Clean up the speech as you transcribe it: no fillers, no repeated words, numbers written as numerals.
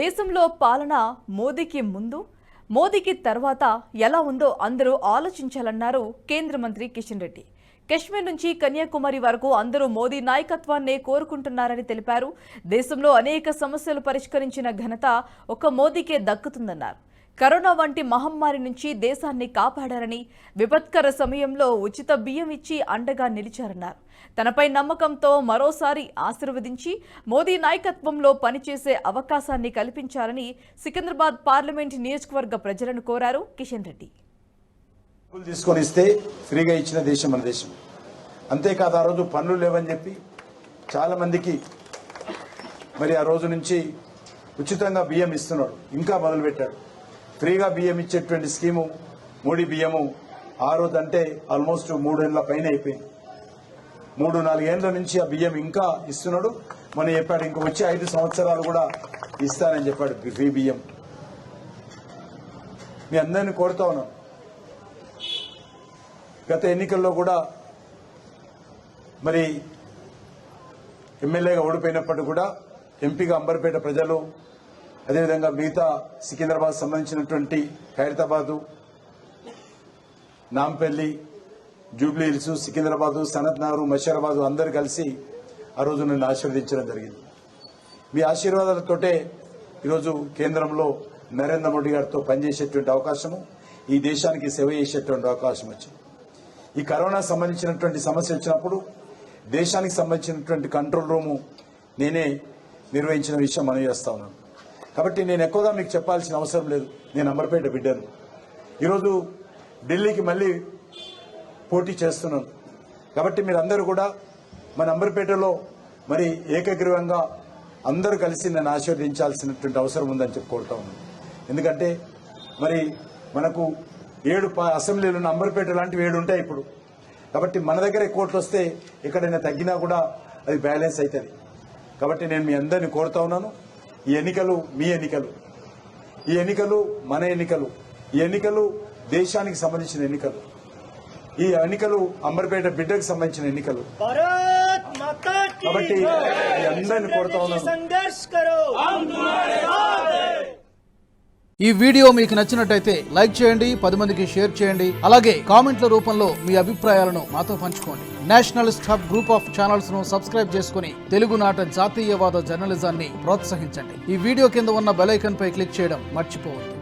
దేశంలో పాలన మోదీకి ముందు మోదీకి తర్వాత ఎలా ఉందో అందరూ ఆలోచించాలన్నారు కేంద్ర మంత్రి కిషన్ రెడ్డి. కశ్మీర్ నుంచి కన్యాకుమారి వరకు అందరూ మోదీ నాయకత్వాన్నే కోరుకుంటున్నారని తెలిపారు. దేశంలో అనేక సమస్యలు పరిష్కరించిన ఘనత ఒక్క మోదీకే దక్కుతుందన్నారు. కరోనా వంటి మహమ్మారి నుంచి దేశాన్ని కాపాడారని, విపత్కర సమయంలో ఉచిత బియ్యం ఇచ్చి అండగా నిలిచారన్నారు. తనపై నమ్మకంతో మరోసారి ఆశీర్వదించి మోదీ నాయకత్వంలో పనిచేసే అవకాశాన్ని కల్పించాలని సికింద్రాబాద్ పార్లమెంట్ నియోజకవర్గ ప్రజలను కోరారు కిషన్ రెడ్డి. తీసుకొని ఇస్తే ఫ్రీగా ఇచ్చిన దేశం మన దేశం. అంతేకాదు ఆ రోజు పన్నులు లేవని చెప్పి చాలా మందికి మరి ఆ రోజు నుంచి ఉచితంగా బియ్యం ఇస్తున్నాడు. ఇంకా మొదలుపెట్టాడు. ఫ్రీగా బియ్యం ఇచ్చేటువంటి స్కీము మోడీ బియ్యము ఆ రోజు అంటే ఆల్మోస్ట్ 3 ఏళ్ల పైన అయిపోయింది. 3-4 ఏళ్ల నుంచి ఆ బియ్యం ఇంకా ఇస్తున్నాడు. మనం చెప్పాడు ఇంకా వచ్చే 5 సంవత్సరాలు కూడా ఇస్తానని చెప్పాడు ఫ్రీ బియ్యం. మీ అందరినీ కోరుతా ఉన్నాం. గత ఎన్నికల్లో కూడా మరి ఎమ్మెల్యేగా ఓడిపోయినప్పటికీ కూడా ఎంపీగా అంబర్పేట ప్రజలు, అదేవిధంగా మిగతా సికింద్రాబాద్ సంబంధించినటువంటి ఖైరతాబాదు, నాంపల్లి, జూబ్లీ హిల్స్, సికింద్రాబాదు, సనత్ నగర్, మషీరాబాదు అందరూ కలిసి ఆ రోజు నన్ను ఆశీర్వదించడం జరిగింది. మీ ఆశీర్వాదాలతోటే ఈరోజు కేంద్రంలో నరేంద్ర మోడీ గారితో పనిచేసేటువంటి అవకాశము, ఈ దేశానికి సేవ చేసేటువంటి అవకాశం వచ్చింది. ఈ కరోనా సంబంధించినటువంటి సమస్య వచ్చినప్పుడు దేశానికి సంబంధించినటువంటి కంట్రోల్ రూము నేనే నిర్వహించిన విషయం మనం చేస్తా ఉన్నాను. కాబట్టి నేను ఎక్కువగా మీకు చెప్పాల్సిన అవసరం లేదు. నేను అంబర్పేట బిడ్డను. ఈరోజు ఢిల్లీకి మళ్ళీ పోటీ చేస్తున్నాను. కాబట్టి మీరందరూ కూడా మన అంబర్పేటలో మరి ఏకగ్రీవంగా అందరూ కలిసి నన్ను ఆశీర్వదించాల్సినటువంటి అవసరం ఉందని చెప్పి కోరుతా ఉన్నాను. ఎందుకంటే మరి మనకు 7 అసెంబ్లీలు ఉన్న అంబర్పేట లాంటివి 7 ఉంటాయి ఇప్పుడు. కాబట్టి మన దగ్గర కోట్లు వస్తే ఎక్కడైనా తగ్గినా కూడా అది బ్యాలెన్స్ అవుతుంది. కాబట్టి నేను మీ అందరినీ కోరుతా ఉన్నాను. ఈ ఎన్నికలు మీ ఎన్నికలు, ఈ ఎన్నికలు మన ఎన్నికలు, ఈ ఎన్నికలు దేశానికి సంబంధించిన ఎన్నికలు, ఈ ఎన్నికలు అంబర్పేట బిడ్డకు సంబంధించిన ఎన్నికలు. కాబట్టి మీ అందరినీ కోరుతా ఉన్నాను. ఈ వీడియో మీకు నచ్చినట్టయితే లైక్ చేయండి, 10 మందికి షేర్ చేయండి. అలాగే కామెంట్ల రూపంలో మీ అభిప్రాయాలను మాతో పంచుకోండి. Nationalist hub group of channels ను సబ్స్క్రైబ్ చేసుకుని తెలుగునాట జాతీయవాద జర్నలిజాన్ని ప్రోత్సహించండి. ఈ వీడియో కింద ఉన్న బెల్ ఐకాన్ పై క్లిక్ చేయడం మర్చిపోవద్దు.